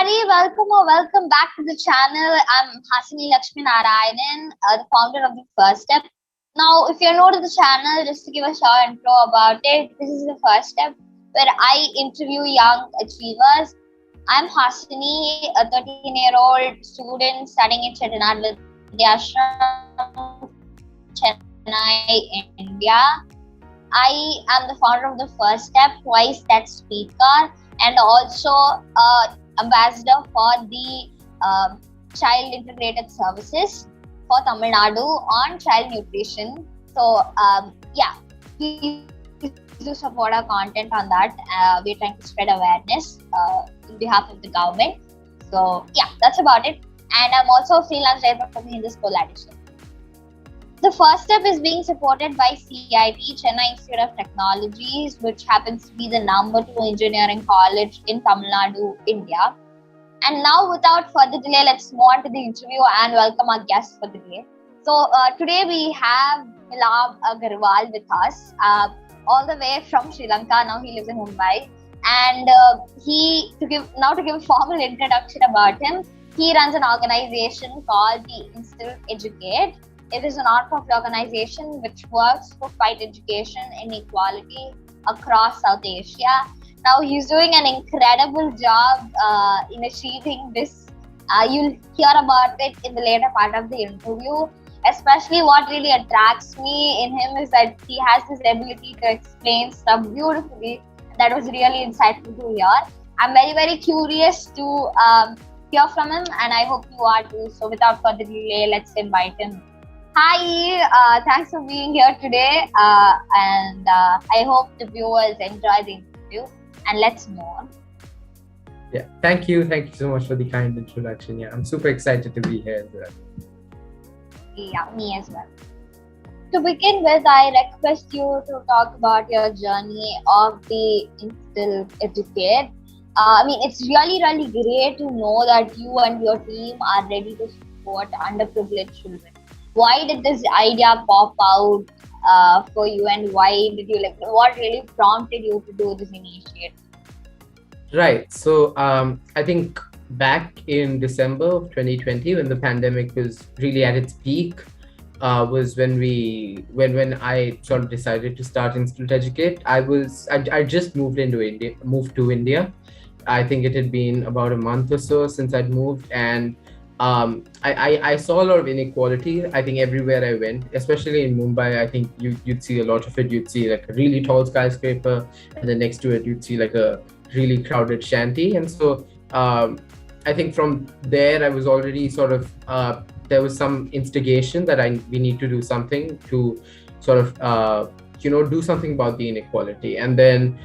everybody, welcome or welcome back to the channel. I'm Hasini Lakshminarayanan, the founder of The First Step. Now, if you're new to the channel, just to give a short intro about it, this is The First Step, where I interview young achievers. I'm Hasini, a 13-year-old student studying in Chettinad Vidyashram, Chennai, India. I am the founder of The First Step, twice that speaker, and also ambassador for the Child Integrated Services for Tamil Nadu on child nutrition. So please do support our content on that. We're trying to spread awareness on behalf of the government. So that's about it. And I'm also a freelance writer for the Hindi School edition. The First Step is being supported by CIT, Chennai Institute of Technologies, which happens to be the number 2 engineering college in Tamil Nadu, India. And now, without further delay, let's move on to the interview and welcome our guest for the day. So today we have Nilabh Agrawal with us, all the way from Sri Lanka. Now he lives in Mumbai. And to give a formal introduction about him, he runs an organization called the Instilt Educate. It is a non-profit organization which works to fight education inequality across South Asia. Now he's doing an incredible job in achieving this. You'll hear about it in the later part of the interview. Especially what really attracts me in him is that he has this ability to explain stuff beautifully. That was really insightful to hear. I'm very, very curious to hear from him, and I hope you are too. So without further delay, let's invite him. Hi, thanks for being here today, and I hope the viewers enjoy the interview, and let's move on. Yeah, thank you so much for the kind introduction. Yeah, I'm super excited to be here as well. Yeah, me as well. To begin with, I request you to talk about your journey of the Instilt Educate. It's really, really great to know that you and your team are ready to support underprivileged children. Why did this idea pop out for you, and why did you what really prompted you to do this initiative? Right. So I think back in December of 2020, when the pandemic was really at its peak, was when I sort of decided to start Instilt Educate. I just moved to India. I think it had been about a month or so since I'd moved, and I saw a lot of inequality. I think everywhere I went, especially in Mumbai, I think you'd see a lot of it. You'd see like a really tall skyscraper, and then next to it you'd see like a really crowded shanty. And so I think from there I was already sort of there was some instigation that we need to do something to sort of do something about the inequality. And then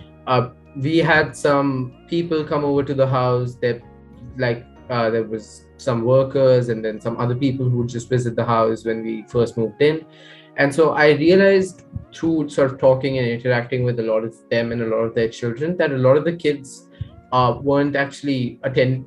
we had some people come over to the house. There was some workers and then some other people who would just visit the house when we first moved in. And so I realized through sort of talking and interacting with a lot of them and a lot of their children that a lot of the kids weren't actually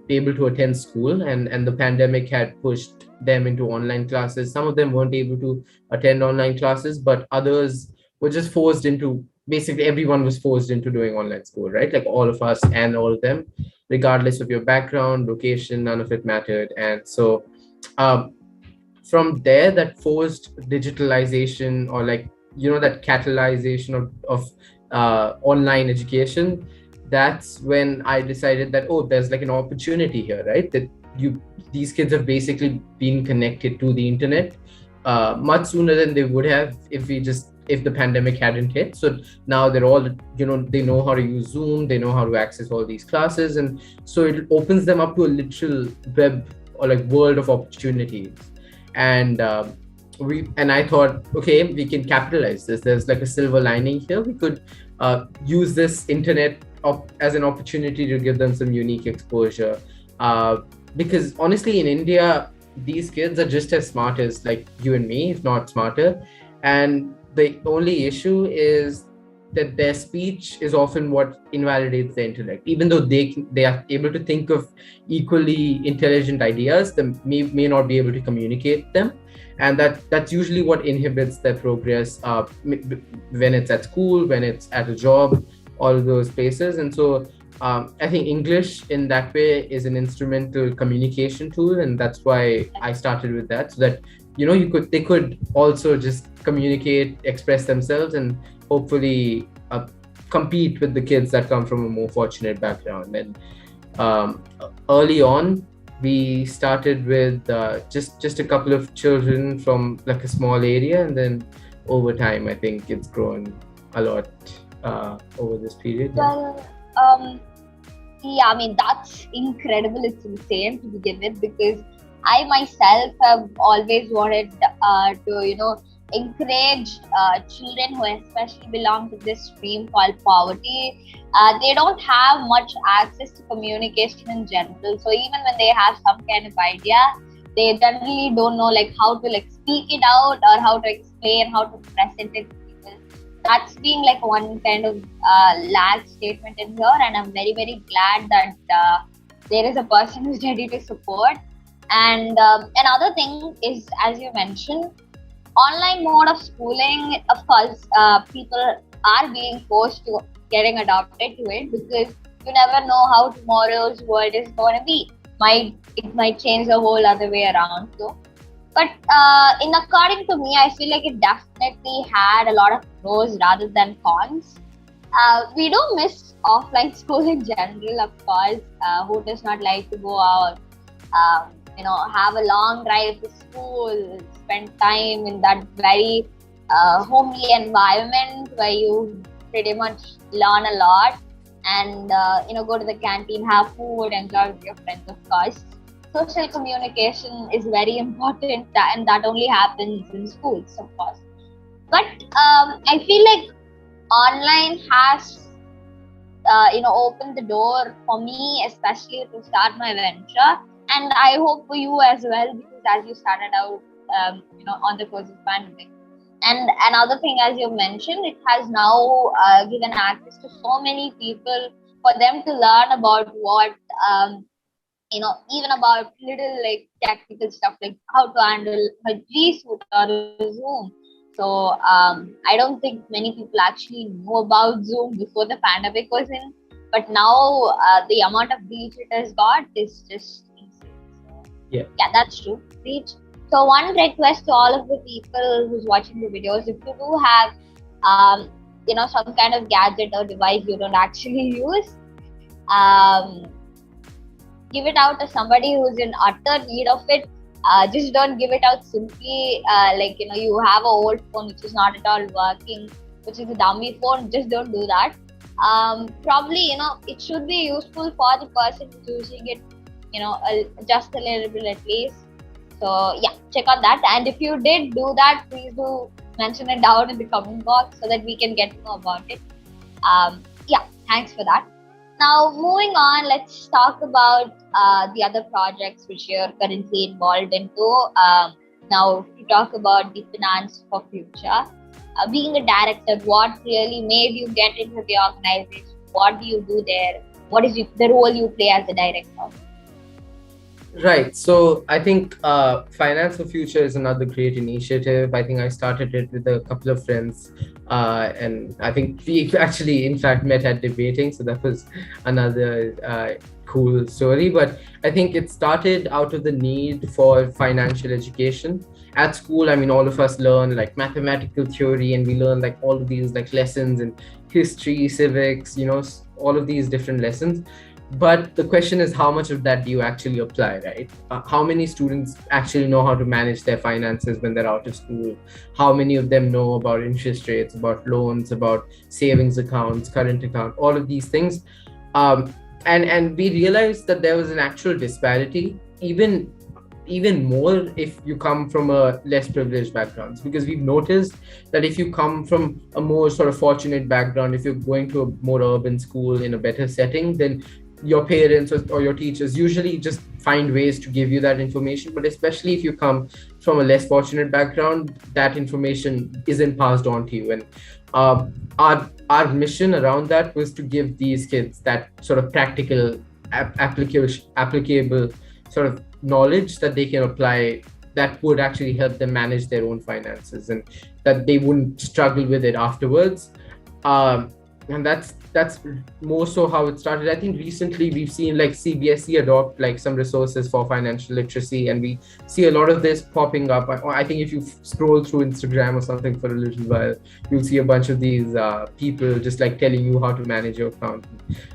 able to attend school, and the pandemic had pushed them into online classes. Some of them weren't able to attend online classes, but others were just forced into, basically everyone was forced into doing online school, right? Like all of us and all of them, regardless of your background, location, none of it mattered. And so from there, that forced digitalization, or that catalyzation of online education, that's when I decided that, there's like an opportunity here, right? That these kids have basically been connected to the internet much sooner than they would have if the pandemic hadn't hit. So now they're all, they know how to use Zoom, they know how to access all these classes. And so it opens them up to a literal web or like world of opportunities. And I thought, okay, we can capitalize this. There's like a silver lining here. We could use this internet as an opportunity to give them some unique exposure. Because honestly, in India, these kids are just as smart as like you and me, if not smarter. And the only issue is that their speech is often what invalidates their intellect. Even though they are able to think of equally intelligent ideas, they may not be able to communicate them. And that's usually what inhibits their progress when it's at school, when it's at a job, all of those places. And so I think English in that way is an instrumental communication tool, and that's why I started with that, so that they could also just communicate, express themselves, and hopefully compete with the kids that come from a more fortunate background. And early on, we started with just a couple of children from like a small area, and then over time, I think it's grown a lot over this period. Well, I mean, that's incredible. It's insane to begin with, because I myself have always wanted to, encourage children who especially belong to this stream called poverty. They don't have much access to communication in general. So even when they have some kind of idea, they generally don't know like how to like speak it out, or how to explain, how to present it to people. That's being like one kind of lag statement in here, and I'm very, very glad that there is a person who's ready to support. And another thing is, as you mentioned, online mode of schooling. Of course, people are being forced to getting adopted to it, because you never know how tomorrow's world is going to be. It might change the whole other way around too. But according to me, I feel like it definitely had a lot of pros rather than cons. We do miss offline school in general, of course. Who does not like to go out, have a long drive to school, spend time in that very homely environment where you pretty much learn a lot, and go to the canteen, have food, enjoy with your friends, of course. Social communication is very important, and that only happens in schools, of course. But I feel like online has opened the door for me, especially to start my venture, and I hope for you as well, because as you started out on the course of pandemic. And another thing, as you mentioned, it has now given access to so many people for them to learn about what even about little like technical stuff, like how to handle a G Suite or a Zoom. So I don't think many people actually knew about Zoom before the pandemic was in, but now the amount of reach it has got is just insane. So, yeah, that's true. Reach. So one request to all of the people who's watching the videos: if you do have some kind of gadget or device you don't actually use, give it out to somebody who's in utter need of it. Just don't give it out simply you have an old phone which is not at all working, which is a dummy phone. Just don't do that. Probably it should be useful for the person who's using it just a little bit at least. So yeah, check on that. And if you did do that, please do mention it down in the comment box so that we can get to know about it. Thanks for that. Now moving on, let's talk about the other projects which you're currently involved into. Now to talk about the Finance for Future. Being a director, what really made you get into the organization? What do you do there? What is the role you play as a director? Right. So I think Finance for Future is another great initiative. I think I started it with a couple of friends, and I think we actually, in fact, met at debating. So that was another cool story. But I think it started out of the need for financial education. At school, I mean, all of us learn like mathematical theory, and we learn like all of these like lessons in history, civics, all of these different lessons. But the question is, how much of that do you actually apply, right? How many students actually know how to manage their finances when they're out of school? How many of them know about interest rates, about loans, about savings accounts, current account, all of these things? And we realized that there was an actual disparity, even more if you come from a less privileged background, because we've noticed that if you come from a more sort of fortunate background, if you're going to a more urban school in a better setting, then your parents or your teachers usually just find ways to give you that information. But especially if you come from a less fortunate background, that information isn't passed on to you. And our mission around that was to give these kids that sort of practical, applicable sort of knowledge that they can apply, that would actually help them manage their own finances, and that they wouldn't struggle with it afterwards. and that's more so how it started. I think recently we've seen like CBSE adopt like some resources for financial literacy, and we see a lot of this popping up. I think if you scroll through Instagram or something for a little while, you'll see a bunch of these people just like telling you how to manage your account.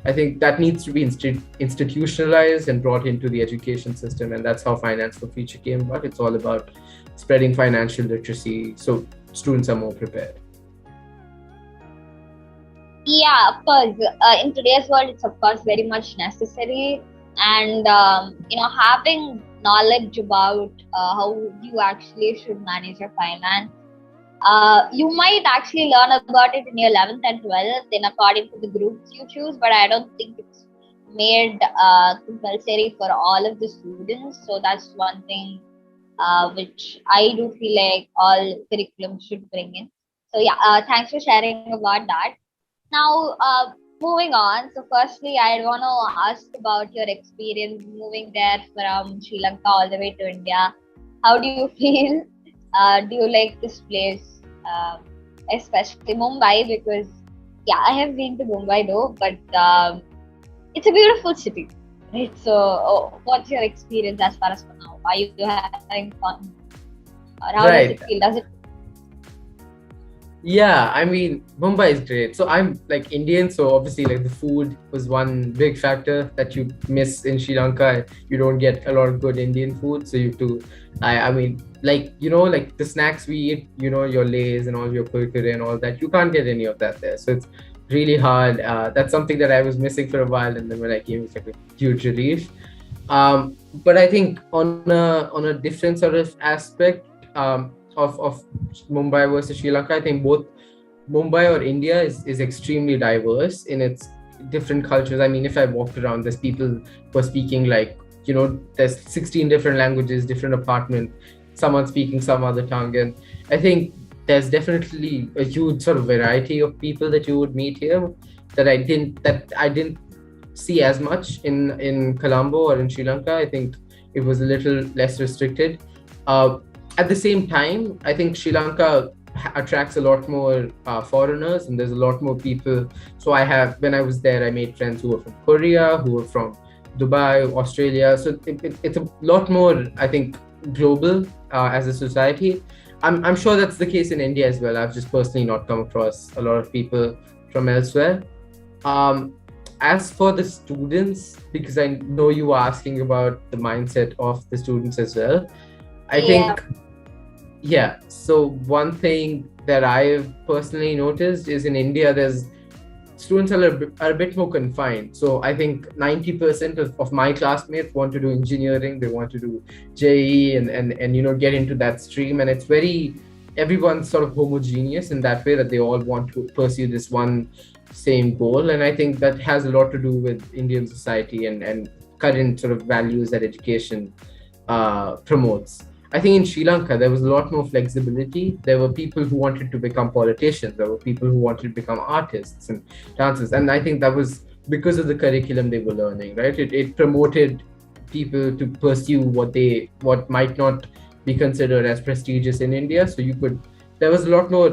I think that needs to be institutionalized and brought into the education system, and that's how Finance for Future came about. It's all about spreading financial literacy so students are more prepared. Yeah, of course. In today's world, it's of course very much necessary, and having knowledge about how you actually should manage your finance. You might actually learn about it in your 11th and 12th, in according to the groups you choose, but I don't think it's made compulsory for all of the students. So that's one thing which I do feel like all curriculums should bring in. So yeah, thanks for sharing about that. Now, moving on. So, firstly, I want to ask about your experience moving there from Sri Lanka all the way to India. How do you feel? Do you like this place, especially Mumbai? Because yeah, I have been to Mumbai though, but it's a beautiful city, right? So, what's your experience as far as for now? Are you having fun, or how does it Right. feel? Does it? Yeah, I mean, Mumbai is great. So I'm like Indian, so obviously like the food was one big factor that you miss in Sri Lanka. You don't get a lot of good Indian food, so you have to. I mean, like like the snacks we eat, your Lays and all your kurkure and all that. You can't get any of that there, so it's really hard. That's something that I was missing for a while, and then when I came, it's like a huge relief. But I think on a different sort of aspect. Of Mumbai versus Sri Lanka, I think both Mumbai or India is extremely diverse in its different cultures. I mean, if I walked around, there's people who are speaking like, there's 16 different languages, different apartment, someone speaking some other tongue. And I think there's definitely a huge sort of variety of people that you would meet here that I didn't see as much in Colombo or in Sri Lanka. I think it was a little less restricted. Uh, at the same time, I think Sri Lanka attracts a lot more foreigners, and there's a lot more people. So when I was there, I made friends who were from Korea, who were from Dubai, Australia. So it's a lot more, I think, global as a society. I'm sure that's the case in India as well. I've just personally not come across a lot of people from elsewhere. Um, as for the students, because I know you were asking about the mindset of the students as well, I Yeah. think, yeah. So one thing that I've personally noticed is in India, there's students are a bit more confined. So I think 90% of my classmates want to do engineering, they want to do JE and get into that stream. And it's everyone's sort of homogeneous in that way, that they all want to pursue this one same goal. And I think that has a lot to do with Indian society and current sort of values that education promotes. I think in Sri Lanka, there was a lot more flexibility. There were people who wanted to become politicians. There were people who wanted to become artists and dancers. And I think that was because of the curriculum they were learning, right? It promoted people to pursue what might not be considered as prestigious in India. So there was a lot more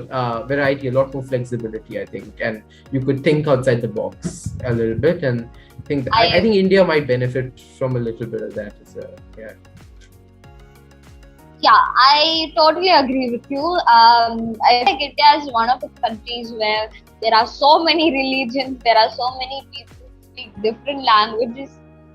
variety, a lot more flexibility, I think. And you could think outside the box a little bit. And I think India might benefit from a little bit of that as well. Yeah. Yeah, I totally agree with you. I think India is one of the countries where there are so many religions, there are so many people who speak different languages.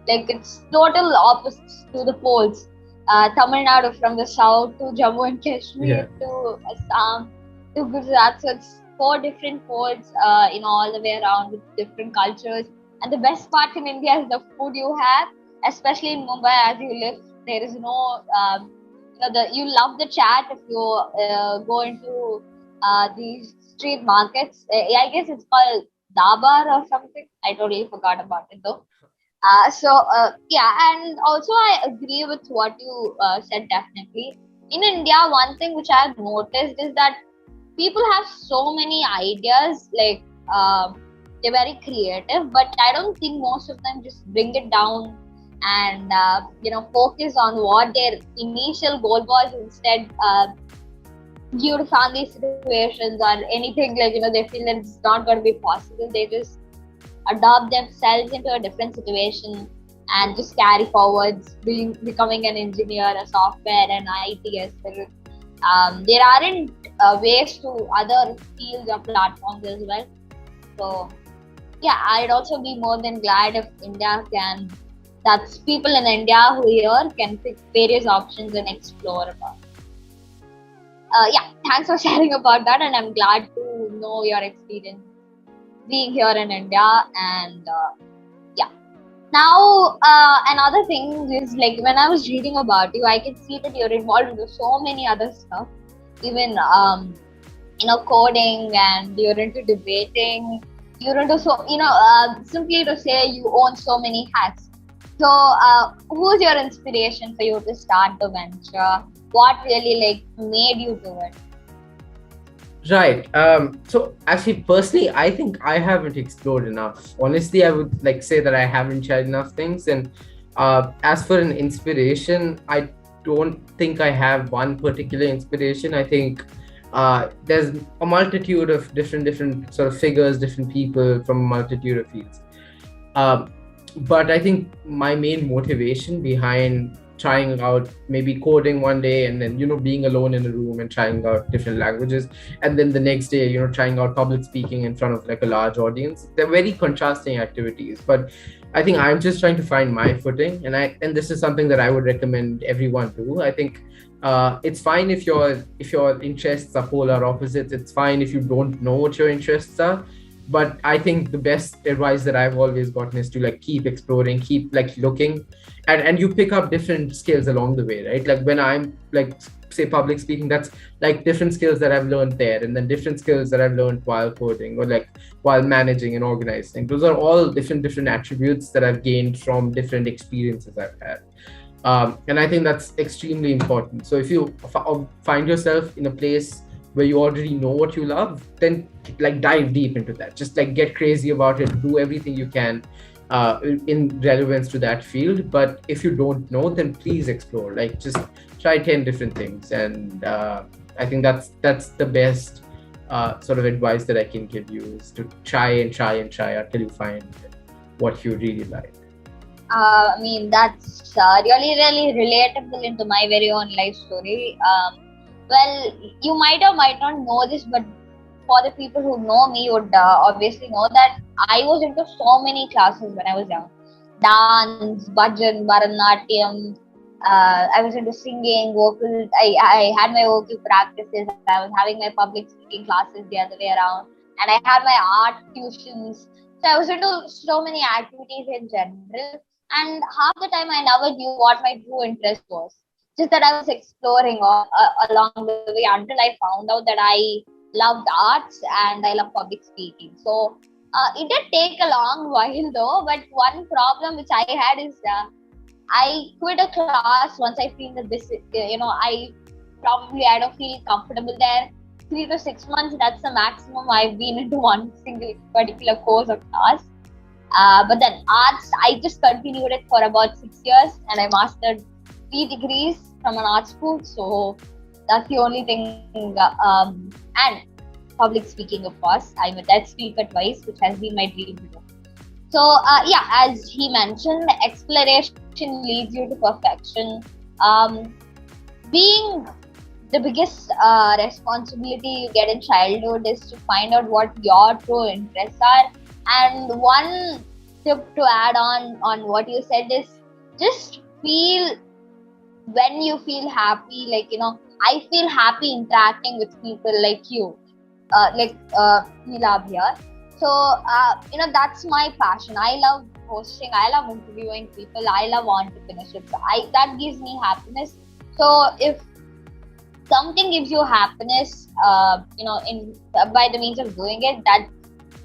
Like it's total opposites to the poles. Tamil Nadu from the south to Jammu and Kashmir to Assam to Gujarat. So it's 4 different poles, all the way around with different cultures. And the best part in India is the food you have, especially in Mumbai as you live. There is no you love the chat if you go into these street markets. I guess it's called Dabar or something. I totally forgot about it though. And also I agree with what you said definitely. In India, one thing which I've noticed is that people have so many ideas, like they're very creative, but I don't think most of them just bring it down and focus on what their initial goal was. Instead, due to family situations or anything, like, they feel that it's not going to be possible, they just adopt themselves into a different situation and just carry forwards, becoming an engineer, a software, and IT as well. There aren't ways to other fields or platforms as well. So yeah, I'd also be more than glad if India can, that's people in India who here can pick various options and explore about. Yeah, thanks for sharing about that, and I'm glad to know your experience being here in India. And yeah, now another thing is, like, when I was reading about you, I can see that you're involved with so many other stuff, even coding, and you're into debating. You're into simply to say, you own so many hats. So, who's your inspiration for you to start the venture? What really made you do it? Right. So actually, personally, I think I haven't explored enough. Honestly, I would say that I haven't tried enough things. And as for an inspiration, I don't think I have one particular inspiration. I think there's a multitude of different sort of figures, different people from a multitude of fields. But I think my main motivation behind trying out maybe coding one day, and then being alone in a room and trying out different languages, and then the next day trying out public speaking in front of a large audience, they're very contrasting activities. But I think I'm just trying to find my footing, and this is something that I would recommend everyone do. I think it's fine if your interests are polar opposites. It's fine if you don't know what your interests are. But I think the best advice that I've always gotten is to keep exploring, keep looking, and you pick up different skills along the way, right? Like when I'm say public speaking, that's different skills that I've learned there, and then different skills that I've learned while coding, or while managing and organizing. Those are all different attributes that I've gained from different experiences I've had. And I think that's extremely important. So if you find yourself in a place where you already know what you love, then dive deep into that. Just get crazy about it. Do everything you can in relevance to that field. But if you don't know, then please explore. Just try 10 different things. And I think that's the best sort of advice that I can give you, is to try until you find what you really like. I mean, that's really relatable into my very own life story. Well, you might or might not know this, but for the people who know me would obviously know that I was into so many classes when I was young. Dance, bhajan, Bharatanatyam. I was into singing, vocal. I had my vocal practices. I was having my public speaking classes the other way around. And I had my art tuitions. So I was into so many activities in general. And half the time I never knew what my true interest was. Just that I was exploring along the way until I found out that I loved arts and I love public speaking. So it did take a long while though, but one problem which I had is I quit a class once I feel that this, I don't feel comfortable there. 3 to 6 months, that's the maximum I've been into one single particular course or class. But then arts, I just continued it for about 6 years, and I mastered 3 degrees from an art school. So that's the only thing. And public speaking, of course. I'm a TED speaker twice, which has been my dream to do. So yeah, as he mentioned, exploration leads you to perfection. Being the biggest responsibility you get in childhood is to find out what your true interests are. And one tip to add on what you said is, just feel when you feel happy. I feel happy interacting with people like you, Nilabh here. So that's my passion. I love hosting. I love interviewing people. I love entrepreneurship. That gives me happiness. So if something gives you happiness, by the means of doing it, that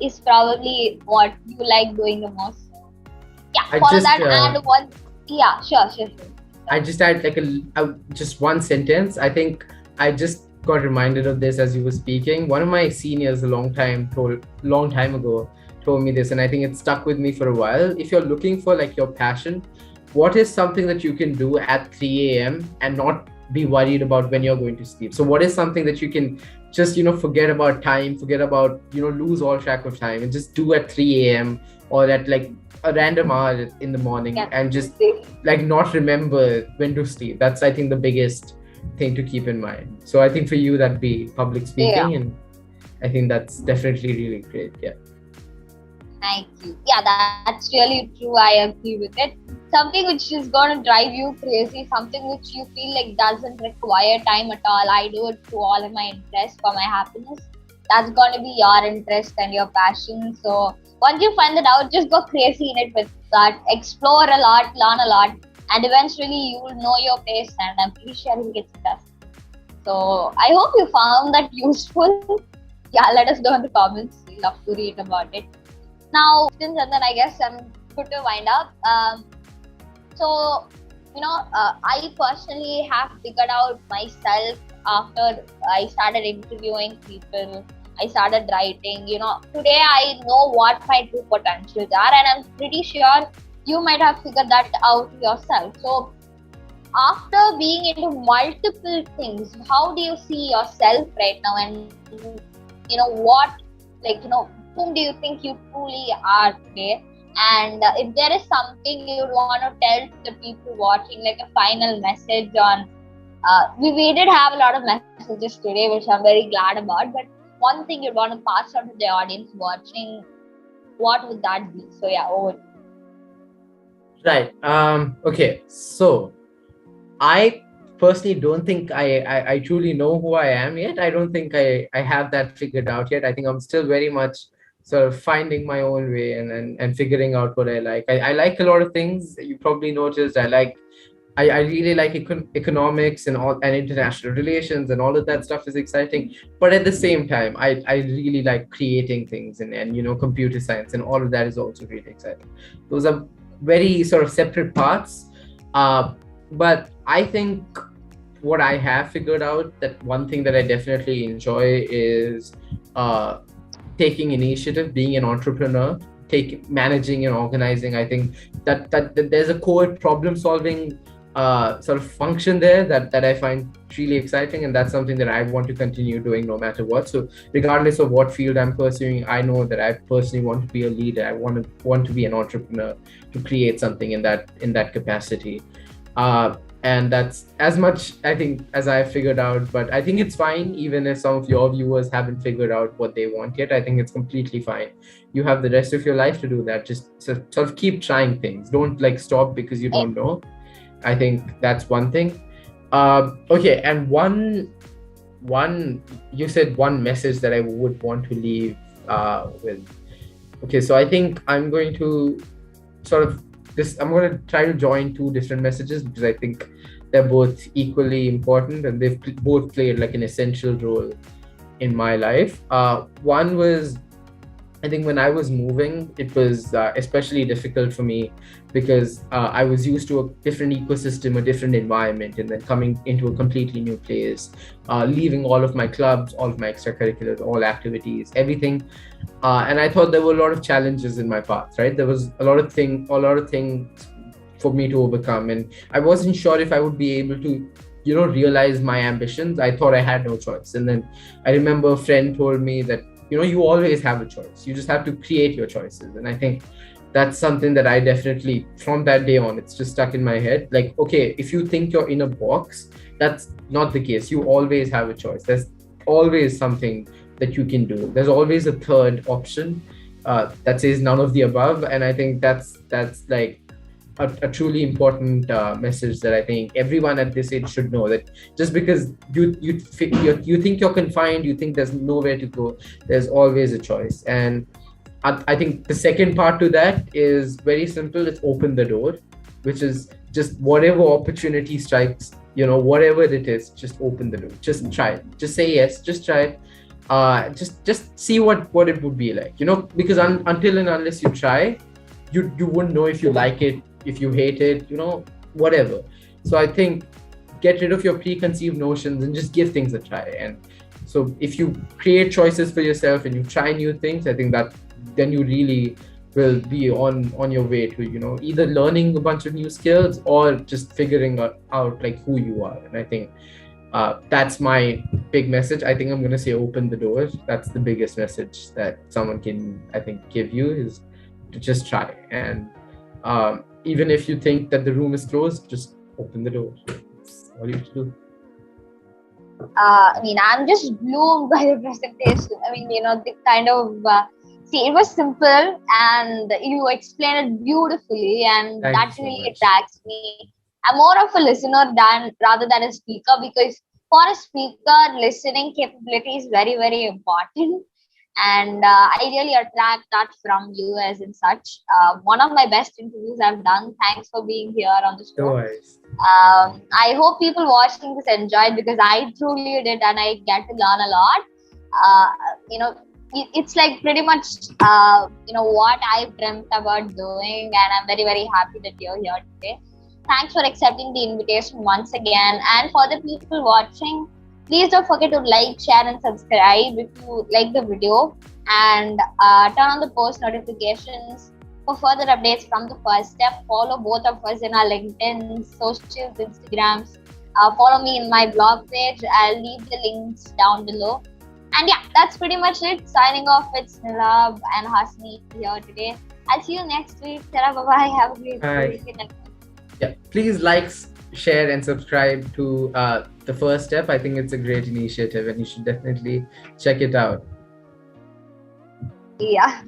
is probably what you like doing the most. Yeah, follow that. And one, yeah, sure. I just had just one sentence. I think I just got reminded of this as you were speaking. One of my seniors a long time ago told me this, and I think it stuck with me for a while. If you're looking for your passion, what is something that you can do at 3 a.m. and not be worried about when you're going to sleep. So what is something that you can just, forget about time, forget about, lose all track of time and just do at 3 a.m. or at like a random hour in the morning, and just like not remember when to sleep. That's, I think, the biggest thing to keep in mind. So I think for you, that'd be public speaking. And I think that's definitely really great. Yeah. Thank you. Yeah, that's really true. I agree with it. Something which is going to drive you crazy, something which you feel like doesn't require time at all. I do it to all of my interests for my happiness. That's going to be your interest and your passion. So once you find it out, just go crazy in it with that. Explore a lot, learn a lot, and eventually you will know your place, and I'm pretty sure you'll get success. So I hope you found that useful. Yeah, let us know in the comments. We love to read about it. Now, and then I guess I'm good to wind up. I personally have figured out myself after I started interviewing people. I started writing. Today I know what my true potentials are, and I'm pretty sure you might have figured that out yourself. So, after being into multiple things, how do you see yourself right now? And whom do you think you truly are today? And if there is something you would want to tell to the people watching, like a final message on, we did have a lot of messages today, which I'm very glad about, but one thing you'd want to pass on to the audience watching, what would that be? So yeah, over. Right. Okay. So I personally don't think I truly know who I am yet. I don't think I have that figured out yet. I think I'm still very much sort of finding my own way and figuring out what I like. I like a lot of things. You probably noticed I really like economics and international relations, and all of that stuff is exciting. But at the same time, I really like creating things and computer science, and all of that is also really exciting. Those are very sort of separate paths. But I think what I have figured out, that one thing that I definitely enjoy is taking initiative, being an entrepreneur, managing and organizing. I think that there's a core problem solving sort of function there that I find really exciting, and that's something that I want to continue doing no matter what. So regardless of what field I'm pursuing, I know that I personally want to be a leader. I want to be an entrepreneur, to create something in that capacity. And that's as much, I think, as I've figured out. But I think it's fine, even if some of your viewers haven't figured out what they want yet. I think it's completely fine. You have the rest of your life to do that. Just sort of keep trying things. Don't stop because you don't know. I think that's one thing. Okay, and one you said one message that I would want to leave with. Okay, so I think I'm going to I'm going to try to join two different messages, because I think they're both equally important, and they've both played like an essential role in my life. One was, I think when I was moving, it was especially difficult for me because I was used to a different ecosystem, a different environment, and then coming into a completely new place, leaving all of my clubs, all of my extracurriculars, all activities, everything. And I thought there were a lot of challenges in my path, right? There was a lot of things for me to overcome. And I wasn't sure if I would be able to, realize my ambitions. I thought I had no choice. And then I remember a friend told me that, you always have a choice. You just have to create your choices. And I think that's something that I definitely, from that day on, it's just stuck in my head. Like, okay, if you think you're in a box, that's not the case. You always have a choice. There's always something that you can do. There's always a third option that says none of the above. And I think that's like a truly important message that I think everyone at this age should know, that just because you think you're confined, you think there's nowhere to go, there's always a choice. And I think the second part to that is very simple. It's open the door, which is just whatever opportunity strikes, whatever it is, just open the door. Just try it. Just say yes. Just try it. Just see what it would be like, because until and unless you try, you wouldn't know if you like it, if you hate it, whatever. So I think get rid of your preconceived notions and just give things a try. And so if you create choices for yourself and you try new things, I think that then you really will be on your way to, you know, either learning a bunch of new skills or just figuring out like who you are. And I think that's my big message. I think I'm going to say open the doors. That's the biggest message that someone can, I think, give you, is to just try. And even if you think that the room is closed, just open the door. That's all you have to do. I mean, I'm just bloomed by the presentation. I mean, the kind of see, it was simple and you explained it beautifully, and Thank that you so really much. attracts me. I'm more of a listener rather than a speaker, because for a speaker, listening capability is very, very important. And I really attract that from you as in such. One of my best interviews I've done. Thanks for being here on the No show. worries. I hope people watching this enjoyed, because I truly did, and I get to learn a lot. Uh, you know, it's like pretty much what I've dreamt about doing, and I'm very, very happy that you're here today. Thanks for accepting the invitation once again. And for the people watching, please don't forget to like, share, and subscribe if you like the video, and turn on the post notifications for further updates from the first step. Follow both of us in our LinkedIn, socials, Instagrams. Follow me in my blog page. I'll leave the links down below. And yeah, that's pretty much it. Signing off, it's Nilabh and Hasini here today. I'll see you next week. Bye bye. Have a great week. Yeah, please like, share, and subscribe to The First Step. I think it's a great initiative and you should definitely check it out. Yeah.